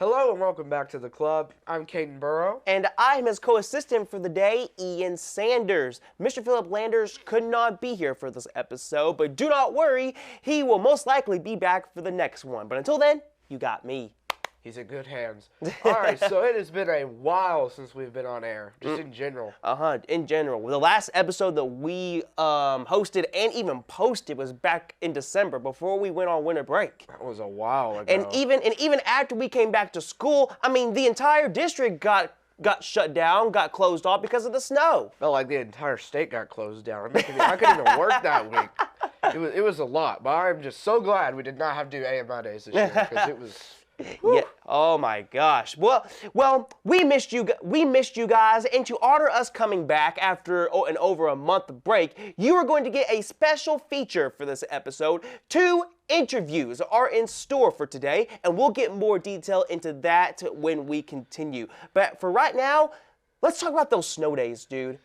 Hello and welcome back to the club. I'm Caden Burrow. And I'm his co-assistant for the day, Ian Sanders. Mr. Philip Landers could not be here for this episode, but do not worry, he will most likely be back for the next one. But until then, you got me. He's in good hands. All right, so it has been a while since we've been on air, just in general. In general. The last episode that we hosted and even posted was back in December, before we went on winter break. That was a while ago. And even after we came back to school, I mean, the entire district got shut down, got closed off because of the snow. Felt like the entire state got closed down. I couldn't even work that week. It was a lot, but I'm just so glad we did not have to do AMI days this year because it was. Yeah. Oh my gosh. Well, we missed you guys, and to honor us coming back after an over a month break, you are going to get a special feature for this episode. 2 interviews are in store for today, and we'll get more detail into that when we continue. But for right now, let's talk about those snow days, dude.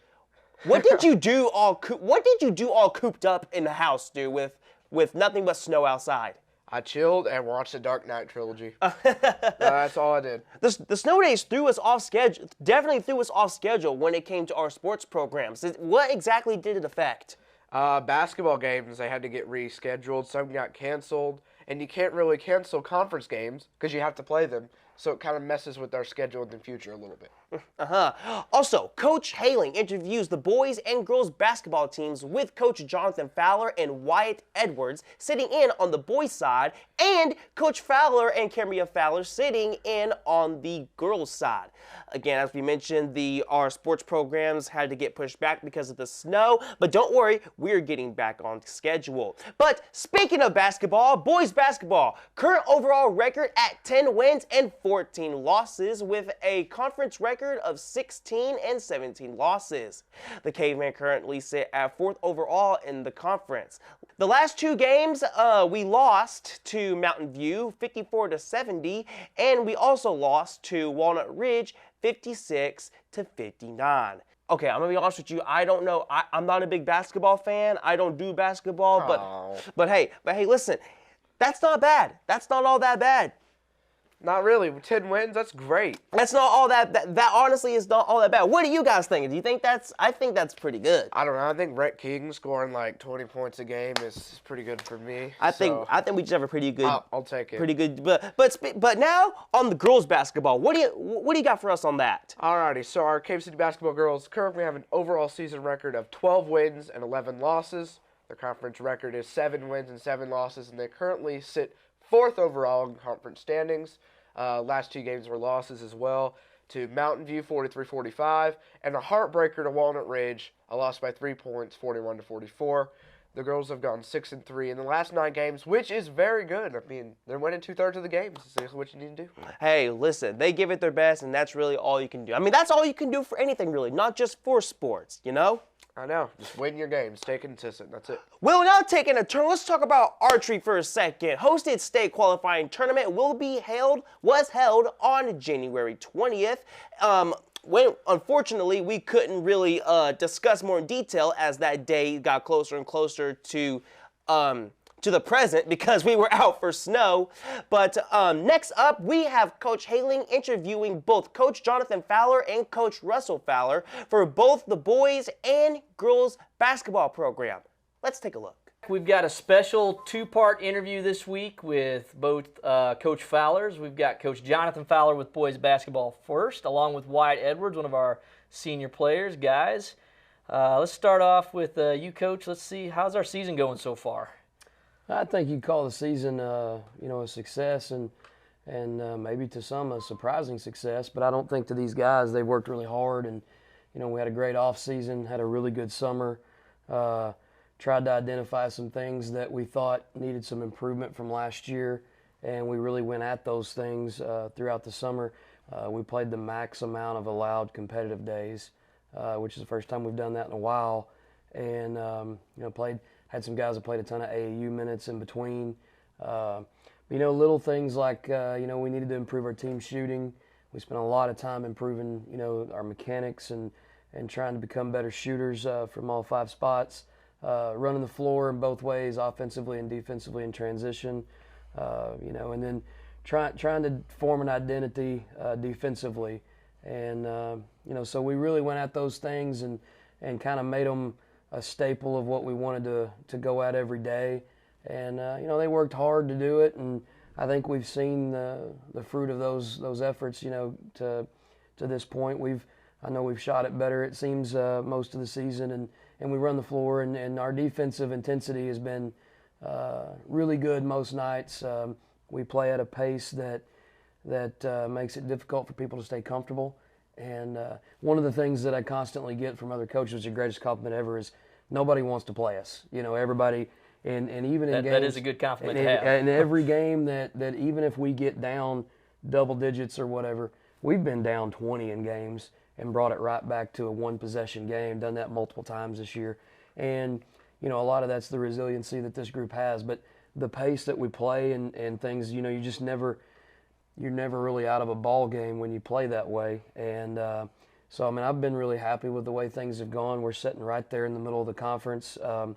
What did you do all cooped up in the house, dude, with nothing but snow outside? I chilled and watched the Dark Knight trilogy. That's all I did. The snow days threw us off schedule. Definitely threw us off schedule when it came to our sports programs. What exactly did it affect? Basketball games, they had to get rescheduled. Some got canceled. And you can't really cancel conference games because you have to play them. So it kind of messes with our schedule in the future a little bit. Also, Coach Haling interviews the boys and girls basketball teams with Coach Jonathan Fowler and Wyatt Edwards sitting in on the boys' side, and Coach Fowler and Kambrea Fowler sitting in on the girls' side. Again, as we mentioned, our sports programs had to get pushed back because of the snow, but don't worry, we're getting back on schedule. But speaking of basketball, boys basketball, current overall record at 10 wins and 14 losses with a conference record of 16 and 17 losses. The Cavemen currently sit at 4th overall in the conference. The last 2 games, we lost to Mountain View 54-70, and we also lost to Walnut Ridge 56-59. Okay, I'm gonna be honest with you. I don't know. I'm not a big basketball fan. I don't do basketball, but hey, listen, that's not bad. That's not all that bad. Not really. 10 wins, that's great. That's not all that honestly is not all that bad. What do you guys think? Do you think I think that's pretty good. I don't know. I think Brett King scoring like 20 points a game is pretty good for me. I think we just have a pretty good. I'll take it. Pretty good. But now on the girls basketball, what do you got for us on that? Alrighty. So our Cave City basketball girls currently have an overall season record of 12 wins and 11 losses. Their conference record is 7 wins and 7 losses, and they currently sit 4th overall in conference standings. Last 2 games were losses as well to Mountain View 43-45 and a heartbreaker to Walnut Ridge, a loss by 3 points 41-44. The girls have gone 6-3 in the last 9 games, which is very good. I mean, they're winning 2/3 of the games. That's what you need to do. Hey, listen, they give it their best, and that's really all you can do. I mean, that's all you can do for anything, really, not just for sports, you know? I know. Just win your games. Stay consistent. That's it. Well, now taking a turn, let's talk about archery for a second. Hosted state qualifying tournament was held on January 20th. When unfortunately we couldn't really discuss more in detail as that day got closer and closer to the present because we were out for snow. But next up, we have Coach Haling interviewing both Coach Jonathan Fowler and Coach Russell Fowler for both the boys and girls basketball program. Let's take a look. We've got a special 2-part interview this week with both Coach Fowlers. We've got Coach Jonathan Fowler with boys basketball first, along with Wyatt Edwards, one of our senior players, guys. Let's start off with you, Coach. Let's see, how's our season going so far? I think you'd call the season, a success and maybe to some a surprising success. But I don't think to these guys, they've worked really hard, and we had a great off season, had a really good summer. Tried to identify some things that we thought needed some improvement from last year, and we really went at those things throughout the summer. We played the max amount of allowed competitive days, which is the first time we've done that in a while, and had some guys that played a ton of AAU minutes in between. Little things like we needed to improve our team shooting. We spent a lot of time improving our mechanics and trying to become better shooters from all 5 spots. Running the floor in both ways, offensively and defensively in transition, and then trying to form an identity defensively. And, so we really went at those things and kind of made them a staple of what we wanted to go at every day. And, they worked hard to do it. And I think we've seen the fruit of those efforts, to this point. I know we've shot it better, it seems, most of the season. And we run the floor, and our defensive intensity has been really good most nights. We play at a pace that makes it difficult for people to stay comfortable. And one of the things that I constantly get from other coaches, the greatest compliment ever, is nobody wants to play us. Everybody, and even in games. That is a good compliment to have. In every game that even if we get down double digits or whatever, we've been down 20 in games and brought it right back to a one-possession game, done that multiple times this year. And, a lot of that's the resiliency that this group has. But the pace that we play and things, you're never really out of a ball game when you play that way. And so, I've been really happy with the way things have gone. We're sitting right there in the middle of the conference. The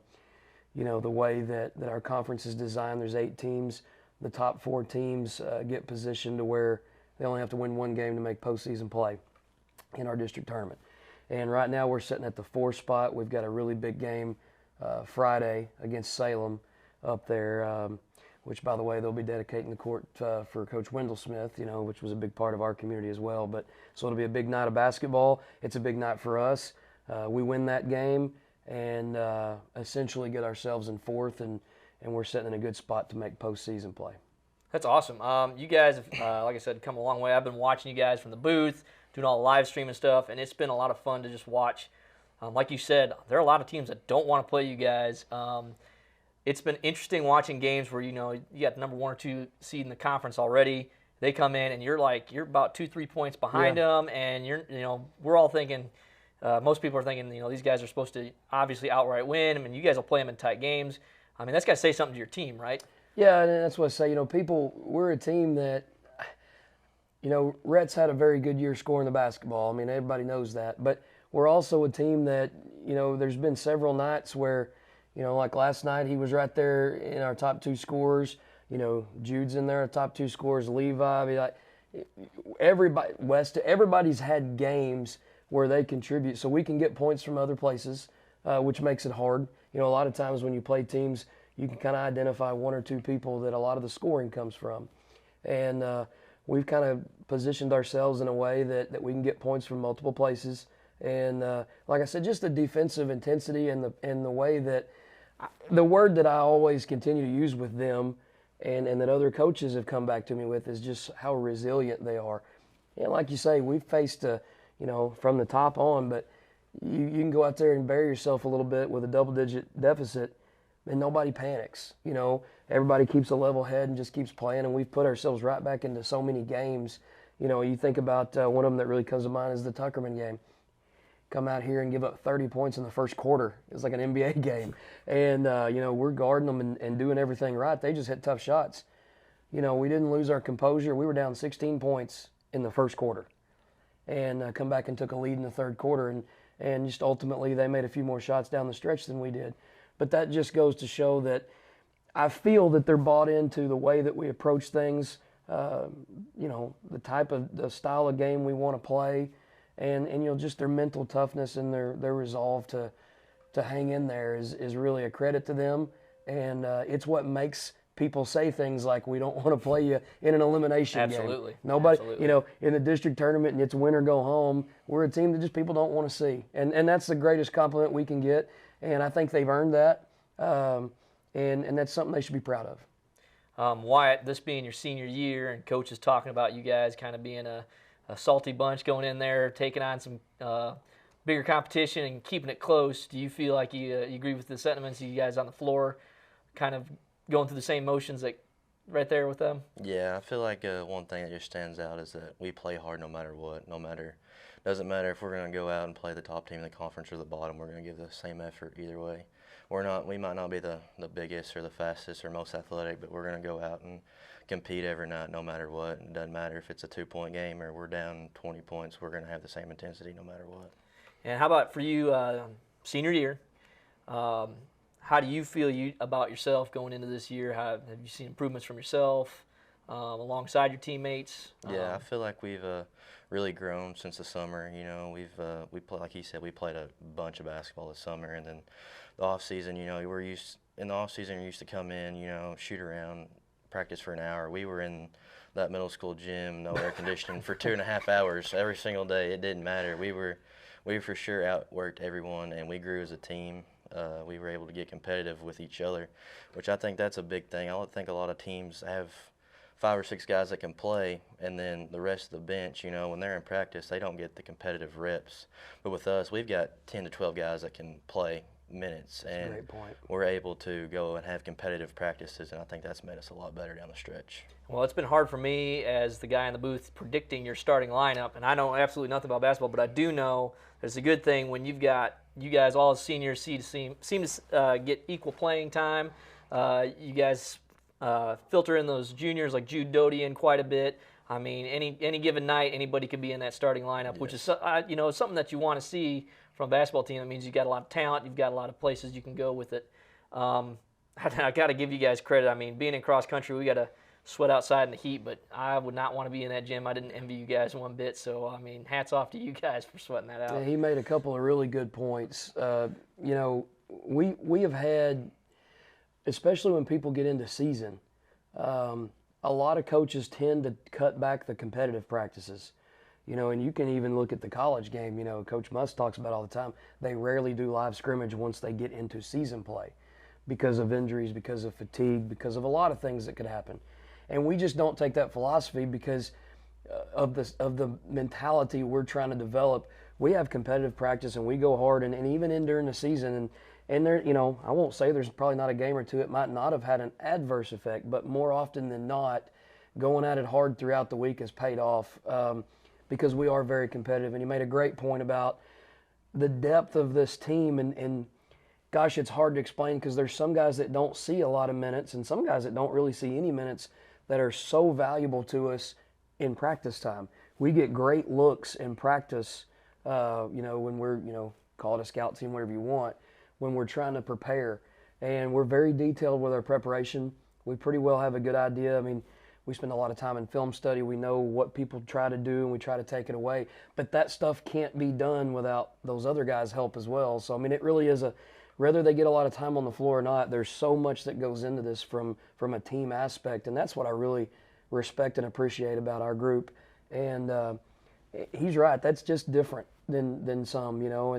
way that our conference is designed, there's 8 teams. The top 4 teams get positioned to where they only have to win one game to make postseason play in our district tournament. And right now we're sitting at the 4th spot. We've got a really big game Friday against Salem up there, which, by the way, they'll be dedicating the court for Coach Wendell Smith, which was a big part of our community as well. But so it'll be a big night of basketball. It's a big night for us. We win that game and essentially get ourselves in 4th, and we're sitting in a good spot to make postseason play. That's awesome. You guys have, like I said, come a long way. I've been watching you guys from the booth, doing all the live streaming stuff, and it's been a lot of fun to just watch. Like you said, there are a lot of teams that don't want to play you guys. It's been interesting watching games where, you got the number 1 or 2 seed in the conference already. They come in and you're about 2-3 points behind them, and we're all thinking, most people are thinking, these guys are supposed to obviously outright win. You guys will play them in tight games. That's got to say something to your team, right? Yeah, and that's what I say. We're a team that, Rhett's had a very good year scoring the basketball. Everybody knows that. But we're also a team that, there's been several nights where, like last night, he was right there in our top 2 scorers. Jude's in there, top 2 scorers. Levi, everybody's had games where they contribute, so we can get points from other places, which makes it hard. A lot of times when you play teams, you can kind of identify 1 or 2 people that a lot of the scoring comes from, and we've kind of positioned ourselves in a way that we can get points from multiple places. And like I said, just the defensive intensity and the way that the word that I always continue to use with them and that other coaches have come back to me with is just how resilient they are. And like you say, we've faced, from the top on, but you can go out there and bury yourself a little bit with a double-digit deficit and nobody panics. Everybody keeps a level head and just keeps playing, and we've put ourselves right back into so many games. You think about one of them that really comes to mind is the Tuckerman game. Come out here and give up 30 points in the first quarter. It's like an NBA game. And, we're guarding them and doing everything right. They just hit tough shots. We didn't lose our composure. We were down 16 points in the first quarter and come back and took a lead in the third quarter. And just ultimately they made a few more shots down the stretch than we did. But that just goes to show that I feel that they're bought into the way that we approach things, the style of game we want to play. And just their mental toughness and their resolve to hang in there is really a credit to them. And it's what makes people say things like, we don't want to play you in an elimination Absolutely. game. Nobody, Absolutely. In the district tournament and it's win or go home, we're a team that just people don't want to see. And that's the greatest compliment we can get. And I think they've earned that. And that's something they should be proud of. Wyatt, this being your senior year and coach is talking about you guys kind of being a salty bunch going in there, taking on some bigger competition and keeping it close. Do you feel like you agree with the sentiments of you guys on the floor, kind of going through the same motions that right there with them? Yeah, I feel like one thing that just stands out is that we play hard no matter what. Doesn't matter if we're going to go out and play the top team in the conference or the bottom. We're going to give the same effort either way. We might not be the biggest or the fastest or most athletic, but we're going to go out and compete every night no matter what. It doesn't matter if it's a 2-point game or we're down 20 points. We're going to have the same intensity no matter what. And how about for you, senior year? How do you feel about yourself going into this year? Have you seen improvements from yourself? alongside your teammates? Yeah, I feel like we've really grown since the summer. You know, we play, like he said, we played a bunch of basketball this summer, and then the off season. You know, in the off season, we used to come in, you know, shoot around, practice for an hour. We were in that middle school gym, no air conditioning, for 2.5 hours every single day. It didn't matter. We for sure outworked everyone, and we grew as a team. We were able to get competitive with each other, which I think that's a big thing. I don't think a lot of teams have 5 or 6 guys that can play, and then the rest of the bench, you know, when they're in practice, they don't get the competitive reps. But with us, we've got 10 to 12 guys that can play minutes, and Great point. we're able to go and have competitive practices, and I think that's made us a lot better down the stretch. Well, it's been hard for me as the guy in the booth predicting your starting lineup, and I know absolutely nothing about basketball, but I do know that it's a good thing when you've got you guys all as seniors seem to get equal playing time. You guys filter in those juniors like Jude Doty in quite a bit. I mean, any given night, anybody could be in that starting lineup, which is something that you want to see from a basketball team. That means you've got a lot of talent, you've got a lot of places you can go with it. I got to give you guys credit. I mean, being in cross country, we got to sweat outside in the heat, but I would not want to be in that gym. I didn't envy you guys one bit. So, I mean, hats off to you guys for sweating that out. Yeah, he made a couple of really good points. You know, we have had, especially when people get into season, a lot of coaches tend to cut back the competitive practices. You know, and you can even look at the college game. You know, Coach Musk talks about all the time. They rarely do live scrimmage once they get into season play because of injuries, because of fatigue, because of a lot of things that could happen. And we just don't take that philosophy because of the mentality we're trying to develop. We have competitive practice and we go hard, and even in during the season. And there, you know, I won't say there's probably not a game or two it might not have had an adverse effect, but more often than not, going at it hard throughout the week has paid off because we are very competitive. And you made a great point about the depth of this team. And gosh, it's hard to explain because there's some guys that don't see a lot of minutes and some guys that don't really see any minutes that are so valuable to us in practice time. We get great looks in practice, you know, when we're, you know, call it a scout team, whatever you want, when we're trying to prepare. And we're very detailed with our preparation. We pretty well have a good idea. I mean, we spend a lot of time in film study. We know what people try to do, and we try to take it away. But that stuff can't be done without those other guys' help as well. So, I mean, it really is whether they get a lot of time on the floor or not, there's so much that goes into this from a team aspect. And that's what I really respect and appreciate about our group. And he's right. That's just different than some, you know,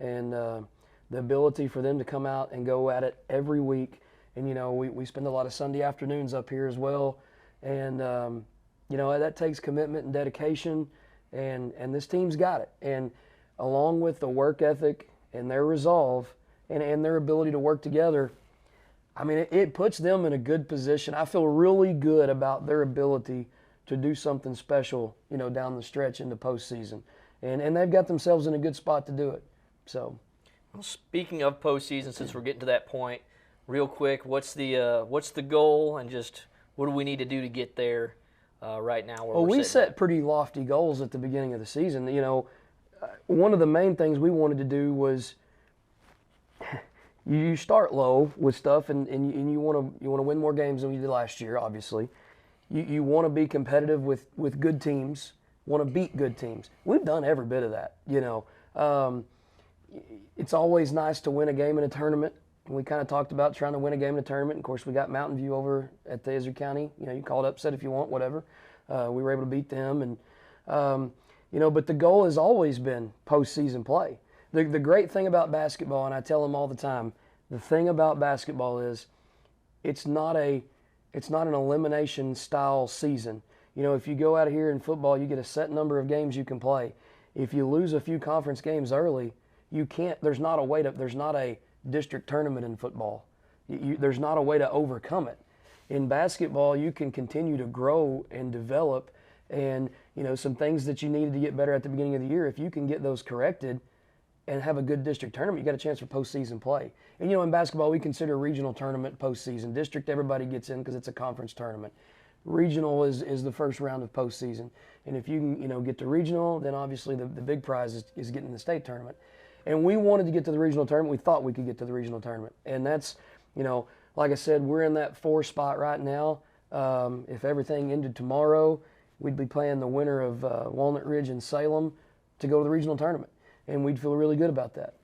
and the ability for them to come out and go at it every week. And, you know, we spend a lot of Sunday afternoons up here as well. And, you know, that takes commitment and dedication, and this team's got it. And along with the work ethic and their resolve and their ability to work together, I mean, it puts them in a good position. I feel really good about their ability to do something special, you know, down the stretch into postseason. And they've got themselves in a good spot to do it. So, well, speaking of postseason, since we're getting to that point, real quick, what's the goal, and just what do we need to do to get there right now? Well, we set pretty lofty goals at the beginning of the season. You know, one of the main things we wanted to do was you start low with stuff, and you want to win more games than you did last year. Obviously, you want to be competitive with good teams, want to beat good teams. We've done every bit of that. You know, it's always nice to win a game in a tournament. We kind of talked about trying to win a game in a tournament. Of course, we got Mountain View over at the Izard County. You know, you call it upset if you want, whatever. We were able to beat them, and you know. But the goal has always been postseason play. The great thing about basketball, and I tell them all the time, the thing about basketball is it's not an elimination style season. You know, if you go out here in football, you get a set number of games you can play. If you lose a few conference games early, you can't. There's not a district tournament in football. There's not a way to overcome it. In basketball, you can continue to grow and develop, and you know, some things that you needed to get better at the beginning of the year, if you can get those corrected and have a good district tournament, you got a chance for postseason play. And you know, in basketball, we consider regional tournament postseason. District, everybody gets in because it's a conference tournament. Regional is the first round of postseason, and if you can, you know, get to regional, then obviously the big prize is getting the state tournament. And we wanted to get to the regional tournament. We thought we could get to the regional tournament. And that's, you know, like I said, we're in that 4 spot right now. If everything ended tomorrow, we'd be playing the winner of Walnut Ridge and Salem to go to the regional tournament, and we'd feel really good about that.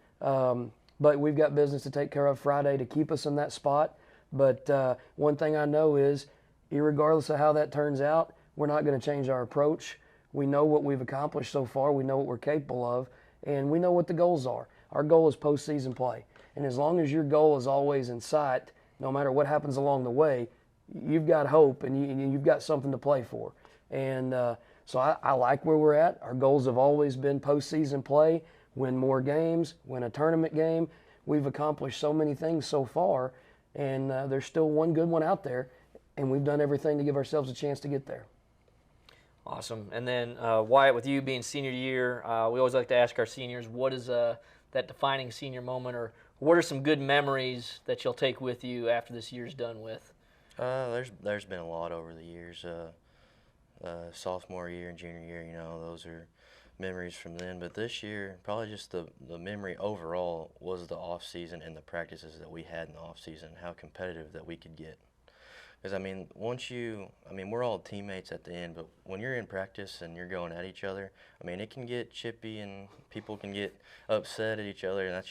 But we've got business to take care of Friday to keep us in that spot. But one thing I know is, irregardless of how that turns out, we're not going to change our approach. We know what we've accomplished so far. We know what we're capable of, and we know what the goals are. Our goal is postseason play. And as long as your goal is always in sight, no matter what happens along the way, you've got hope and you've got something to play for. And so I like where we're at. Our goals have always been postseason play, win more games, win a tournament game. We've accomplished so many things so far, and there's still one good one out there, and we've done everything to give ourselves a chance to get there. Awesome. And then, Wyatt, with you being senior year, we always like to ask our seniors, what is that defining senior moment, or what are some good memories that you'll take with you after this year's done with? There's been a lot over the years. Sophomore year and junior year, those are memories from then. But this year, probably just the memory overall was the off season and the practices that we had in the off season, how competitive that we could get. Because we're all teammates at the end, but when you're in practice and you're going at each other, it can get chippy and people can get upset at each other, and that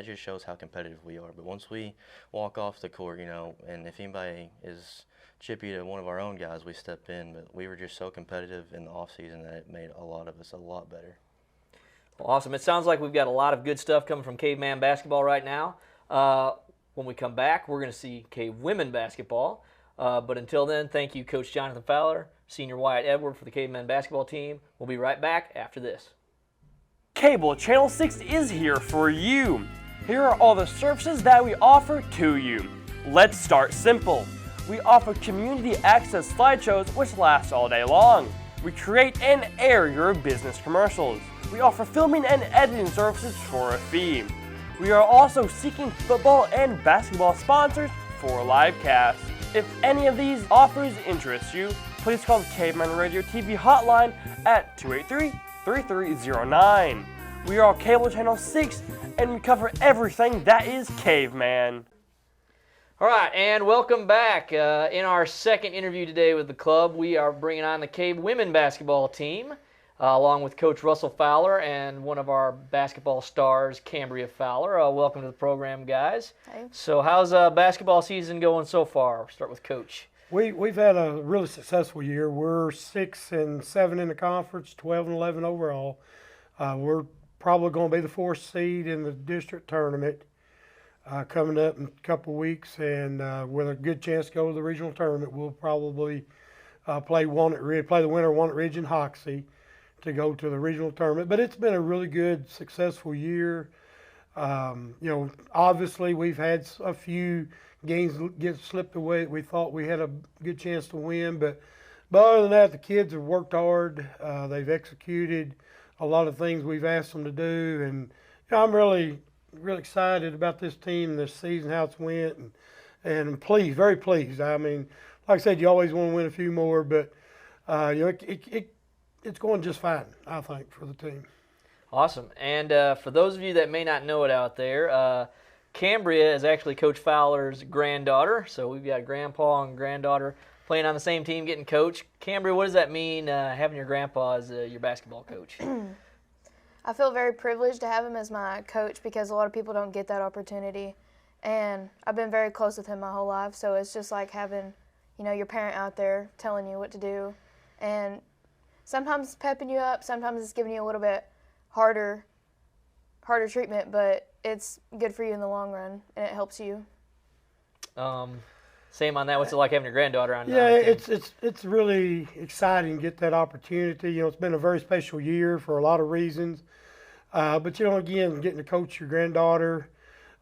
just shows how competitive we are. But once we walk off the court, and if anybody is chippy to one of our own guys, we step in. But we were just so competitive in the off season that it made a lot of us a lot better. Well, awesome. It sounds like we've got a lot of good stuff coming from Caveman basketball right now. When we come back, we're going to see Cave women basketball. But until then, thank you, Coach Jonathan Fowler, Senior Wyatt Edward for the Cavemen basketball team. We'll be right back after this. Cable Channel 6 is here for you. Here are all the services that we offer to you. Let's start simple. We offer community access slideshows which last all day long. We create and air your business commercials. We offer filming and editing services for a fee. We are also seeking football and basketball sponsors for live casts. If any of these offers interest you, please call the Caveman Radio TV hotline at 283-3309. We are Cable Channel 6, and we cover everything that is Caveman. All right, and welcome back. In our second interview today with the club, we are bringing on the Cave women basketball team, along with Coach Russell Fowler and one of our basketball stars, Kambrea Fowler. Welcome to the program, guys. Hey. So how's basketball season going so far? We'll start with Coach. We've had a really successful year. We're 6-7 in the conference, 12-11 overall. We're probably going to be the 4th seed in the district tournament coming up in a couple of weeks, and with a good chance to go to the regional tournament. We'll probably play the winner of Walnut Ridge and Hoxie to go to the regional tournament. But it's been a really good, successful year. Obviously we've had a few games get slipped away. We thought we had a good chance to win, but other than that, the kids have worked hard. They've executed a lot of things we've asked them to do, and I'm really excited about this team, this season, how it's went, and pleased, very pleased. Like I said, you always want to win a few more, but it's going just fine, I think, for the team. Awesome. And for those of you that may not know it out there, Kambrea is actually Coach Fowler's granddaughter. So we've got grandpa and granddaughter playing on the same team, getting coached. Kambrea, what does that mean, having your grandpa as your basketball coach? I feel very privileged to have him as my coach because a lot of people don't get that opportunity. And I've been very close with him my whole life, so it's just like having, your parent out there telling you what to do. And sometimes pepping you up, sometimes it's giving you a little bit harder treatment, but it's good for you in the long run, and it helps you. Same on that. What's it like having your granddaughter on? Yeah, it's really exciting to get that opportunity. It's been a very special year for a lot of reasons. But again, getting to coach your granddaughter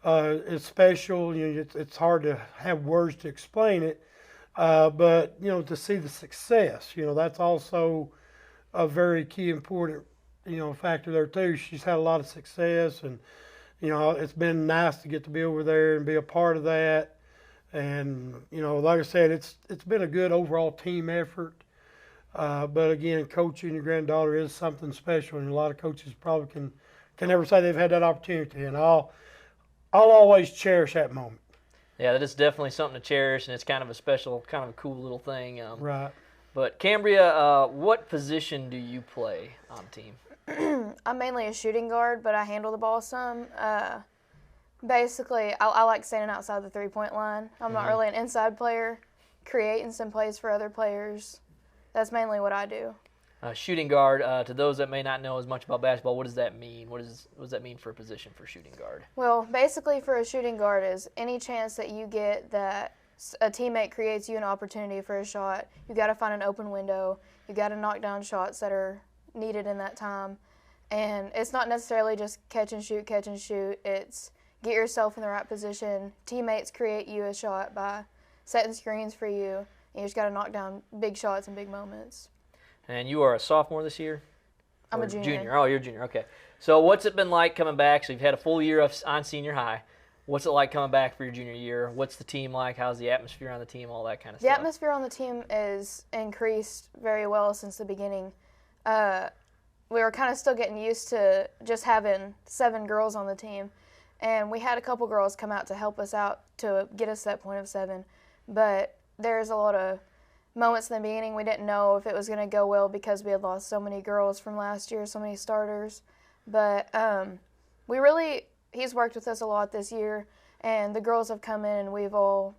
is special. It's hard to have words to explain it. But to see the success, that's also a very key important factor there too. She's had a lot of success, and it's been nice to get to be over there and be a part of that. And like I said, it's been a good overall team effort. But again, coaching your granddaughter is something special, and a lot of coaches probably can never say they've had that opportunity. And I'll always cherish that moment. Yeah, that is definitely something to cherish, and it's kind of a special, kind of a cool little thing. Right. But Kambrea, what position do you play on the team? I'm mainly a shooting guard, but I handle the ball some. Basically, I like standing outside the three-point line. I'm not really an inside player, creating some plays for other players. That's mainly what I do. Shooting guard, to those that may not know as much about basketball, what does that mean? What does that mean for a position for shooting guard? Well, basically for a shooting guard is any chance that you get that a teammate creates you an opportunity for a shot, you got to find an open window. You got to knock down shots that are needed in that time. And it's not necessarily just catch and shoot. It's get yourself in the right position. Teammates create you a shot by setting screens for you. You just got to knock down big shots and big moments. And you are a sophomore this year? I'm a junior. Oh, you're a junior. Okay. So what's it been like coming back? So you've had a full year on senior high. What's it like coming back for your junior year? What's the team like? How's the atmosphere on the team? All that kind of stuff. The atmosphere on the team is increased very well since the beginning. We were kind of still getting used to just having 7 girls on the team. And we had a couple girls come out to help us out to get us to that point of 7. But there's a lot of moments in the beginning we didn't know if it was going to go well because we had lost so many girls from last year, so many starters. But he's worked with us a lot this year, and the girls have come in and we've all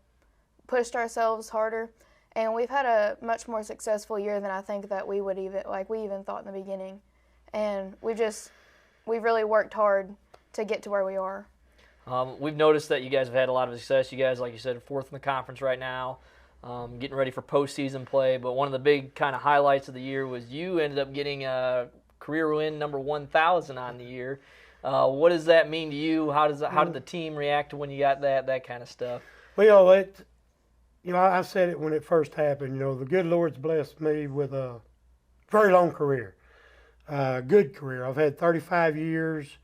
pushed ourselves harder. And we've had a much more successful year than I think that we even thought in the beginning. And we've really worked hard to get to where we are. We've noticed that you guys have had a lot of success. You guys, like you said, 4th in the conference right now. Getting ready for postseason play, but one of the big kind of highlights of the year was you ended up getting a career win number 1,000 on the year. What does that mean to you? How did the team react to when you got that kind of stuff? Well, I said it when it first happened. The good Lord's blessed me with a very long career, good career. I've had 35 years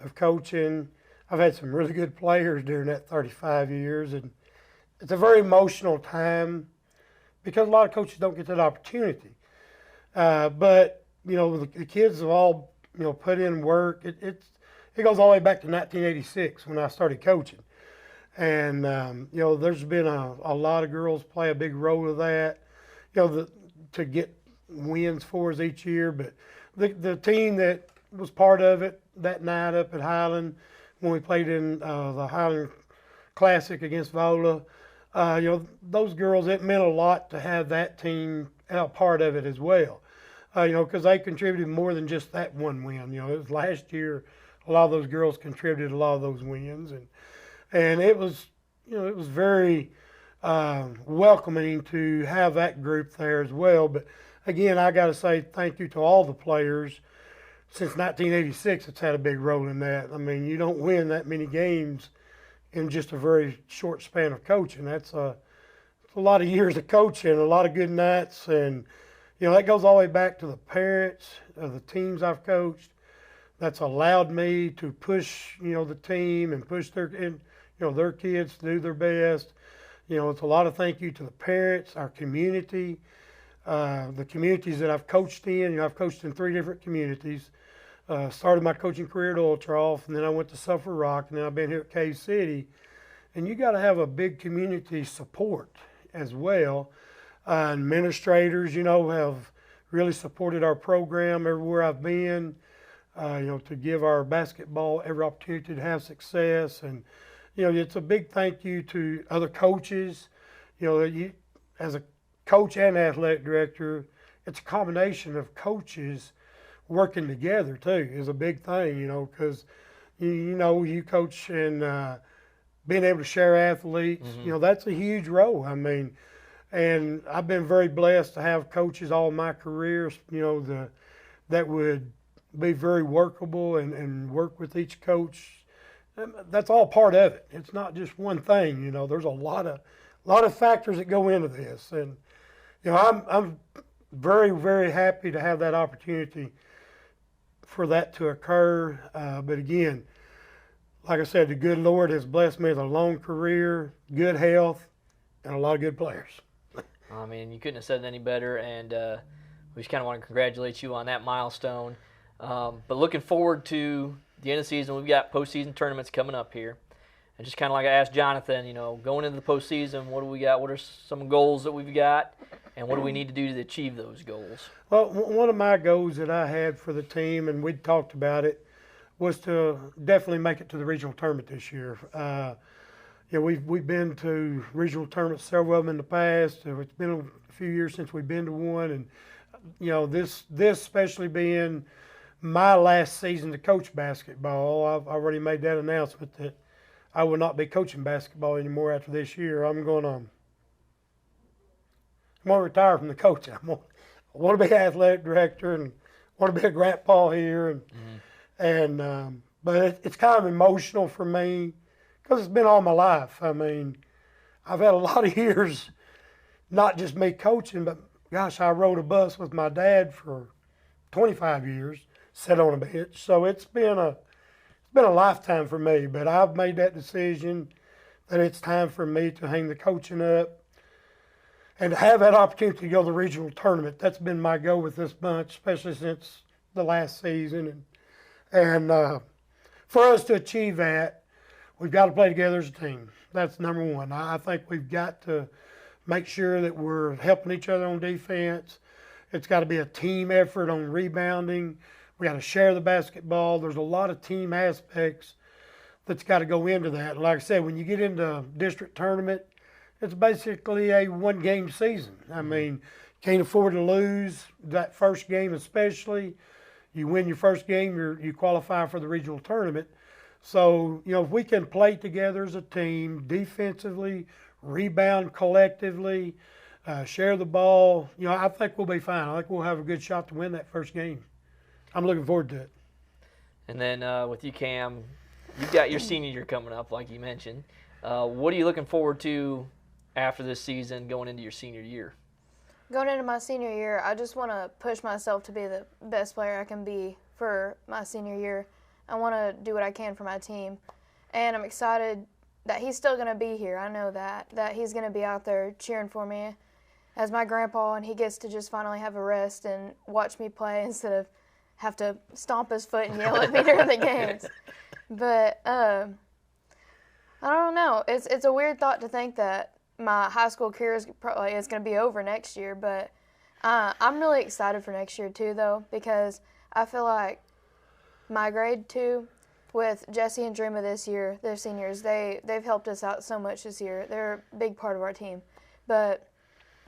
of coaching. I've had some really good players during that 35 years, and it's a very emotional time because a lot of coaches don't get that opportunity. But the kids have all put in work. It goes all the way back to 1986 when I started coaching, and there's been a lot of girls play a big role of that. To get wins for us each year. But the team that was part of it that night up at Highland when we played in the Highland Classic against Fowler. Those girls, it meant a lot to have that team part of it as well. Because they contributed more than just that one win. It was last year, a lot of those girls contributed a lot of those wins, and it was, it was very welcoming to have that group there as well. But again, I got to say thank you to all the players. Since 1986, it's had a big role in that. I mean, you don't win that many games in just a very short span of coaching. That's a lot of years of coaching, a lot of good nights, and that goes all the way back to the parents of the teams I've coached. That's allowed me to push, the team and push their kids to do their best. It's a lot of thank you to the parents, our community, the communities that I've coached in. I've coached in 3 different communities. Started my coaching career at Oil Trough, and then I went to Sulphur Rock, and then I've been here at Cave City. And you got to have a big community support as well. Administrators, have really supported our program everywhere I've been, to give our basketball every opportunity to have success. And, it's a big thank you to other coaches. As a coach and athletic director, it's a combination of coaches working together too is a big thing, because you coach and being able to share athletes, that's a huge role. I mean, and I've been very blessed to have coaches all my career, that would be very workable and work with each coach. That's all part of it. It's not just one thing. There's a lot of factors that go into this, and I'm very, very happy to have that opportunity for that to occur. But again, like I said, the good Lord has blessed me with a long career, good health, and a lot of good players. I mean, you couldn't have said it any better, and we just kind of want to congratulate you on that milestone. But looking forward to the end of the season, we've got postseason tournaments coming up here. And just kind of like I asked Jonathan, going into the postseason, what do we got? What are some goals that we've got? And what do we need to do to achieve those goals? Well, one of my goals that I had for the team, and we'd talked about it, was to definitely make it to the regional tournament this year. We've been to regional tournaments, several of them in the past. It's been a few years since we've been to one, and this especially being my last season to coach basketball, I've already made that announcement that I will not be coaching basketball anymore after this year. I'm going to retire from the coaching. I want to be athletic director and want to be a grandpa here, but it's kind of emotional for me because it's been all my life. I mean, I've had a lot of years, not just me coaching, but gosh, I rode a bus with my dad for 25 years, sat on a bench. So it's been a lifetime for me, but I've made that decision that it's time for me to hang the coaching up and to have that opportunity to go to the regional tournament. That's been my goal with this bunch, especially since the last season. And for us to achieve that, we've got to play together as a team. That's number one. I think we've got to make sure that we're helping each other on defense. It's got to be a team effort on rebounding. We got to share the basketball. There's a lot of team aspects that's got to go into that. And like I said, when you get into district tournament, it's basically a one-game season. I mean, can't afford to lose that first game especially. You win your first game, you qualify for the regional tournament. So, if we can play together as a team, defensively, rebound collectively, share the ball, I think we'll be fine. I think we'll have a good shot to win that first game. I'm looking forward to it. And then with you, Cam, you've got your senior year coming up, like you mentioned. What are you looking forward to after this season going into your senior year? Going into my senior year, I just want to push myself to be the best player I can be for my senior year. I want to do what I can for my team. And I'm excited that he's still going to be here. I know that he's going to be out there cheering for me as my grandpa, and he gets to just finally have a rest and watch me play instead of have to stomp his foot and yell at me during the games. But I don't know. It's a weird thought to think that my high school career is going to be over next year. But I'm really excited for next year too, though, because I feel like my grade 2 with Jesse and Dreama this year, they're seniors. They've helped us out so much this year. They're a big part of our team. But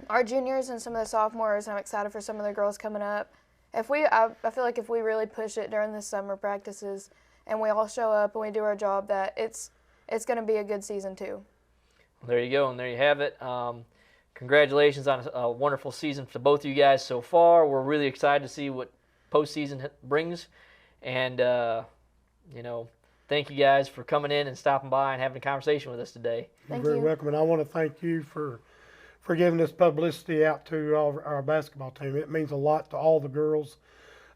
our juniors and some of the sophomores, I'm excited for some of the girls coming up. I feel like if we really push it during the summer practices and we all show up and we do our job, that it's going to be a good season too. There you go, and there you have it. Congratulations on a wonderful season for both of you guys so far. We're really excited to see what postseason brings. And, thank you guys for coming in and stopping by and having a conversation with us today. You're very welcome. And I want to thank you for giving this publicity out to all our basketball team. It means a lot to all the girls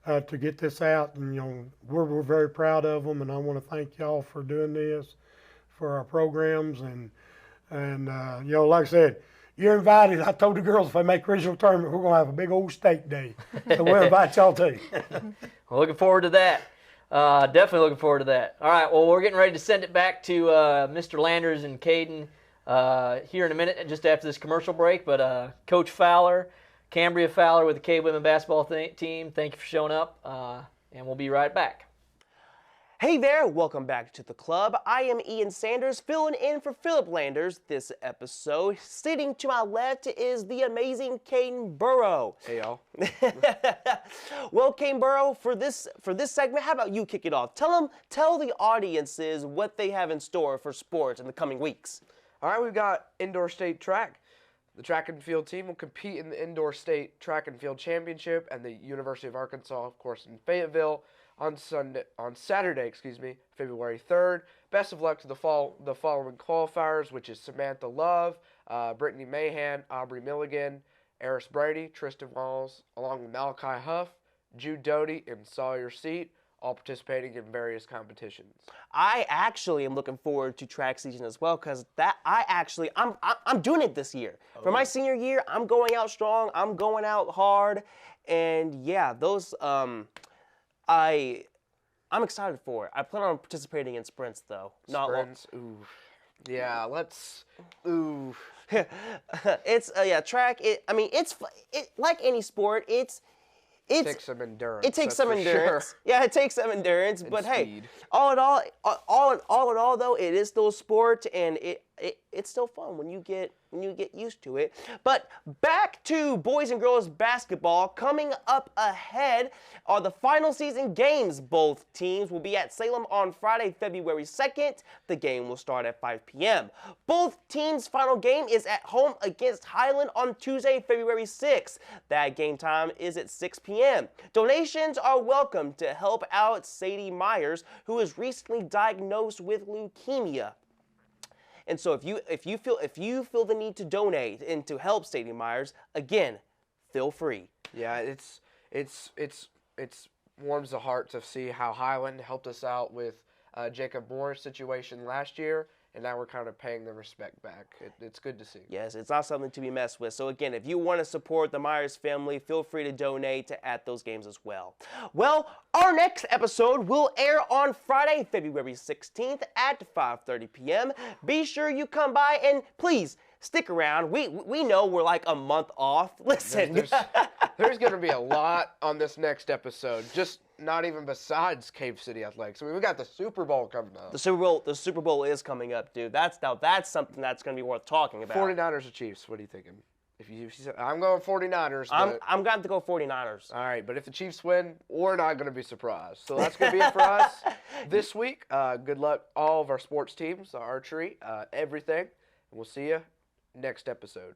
to get this out. And, we're very proud of them. And I want to thank y'all for doing this for our programs. And like I said, you're invited. I told the girls if I make regional tournament, we're going to have a big old steak day. So we'll invite y'all too. Well, looking forward to that. Definitely looking forward to that. All right, well, we're getting ready to send it back to Mr. Landers and Caden here in a minute, just after this commercial break. But Coach Fowler, Kambrea Fowler with the K Women Basketball team, thank you for showing up, and we'll be right back. Hey there, welcome back to the club. I am Ian Sanders, filling in for Philip Landers this episode. Sitting to my left is the amazing Caden Burrow. Hey, y'all. Well, Caden Burrow, for this segment, how about you kick it off? Tell the audiences what they have in store for sports in the coming weeks. All right, we've got indoor state track. The track and field team will compete in the indoor state track and field championship and the University of Arkansas, of course, in Fayetteville on Saturday, February 3rd. Best of luck to the following qualifiers, which is Samantha Love, Brittany Mahan, Aubrey Milligan, Eris Brady, Tristan Walls, along with Malachi Huff, Jude Doty, and Sawyer Seat, all participating in various competitions. I actually am looking forward to track season as well, because I'm doing it this year. For my senior year, I'm going out strong, I'm going out hard, and yeah, those I'm excited for it. I plan on participating in sprints though. Sprints, ooh. Yeah, let's. Ooh. It's track. It's like any sport. It takes some endurance. It takes that's some for endurance. Sure. Yeah, it takes some endurance. But hey, speed. all in all, though, it is still a sport, and it's still fun when you get used to it. But back to boys and girls basketball. Coming up ahead are the final season games. Both teams will be at Salem on Friday, February 2nd. The game will start at 5 p.m. Both teams' final game is at home against Highland on Tuesday, February 6th. That game time is at 6 p.m. Donations are welcome to help out Sadie Myers, who was recently diagnosed with leukemia. And so if you feel the need to donate and to help Sadie Myers, again, feel free. Yeah, it's warms the heart to see how Highland helped us out with Jacob Moore's situation last year, and now we're kind of paying the respect back. It's good to see. Yes, it's not something to be messed with. So again, if you want to support the Myers family, feel free to donate at those games as well. Well, our next episode will air on Friday, February 16th at 5:30 p.m. Be sure you come by and please stick around. We know we're like a month off. Listen. There's going to be a lot on this next episode, just not even besides Cave City Athletics. I mean, we got the Super Bowl coming up. The Super Bowl is coming up, dude. That's something that's going to be worth talking about. 49ers or Chiefs, what are you thinking? If you said, I'm going 49ers. I'm going to go 49ers. All right, but if the Chiefs win, we're not going to be surprised. So that's going to be it for us this week. Good luck, all of our sports teams, our archery, everything. And we'll see you next episode.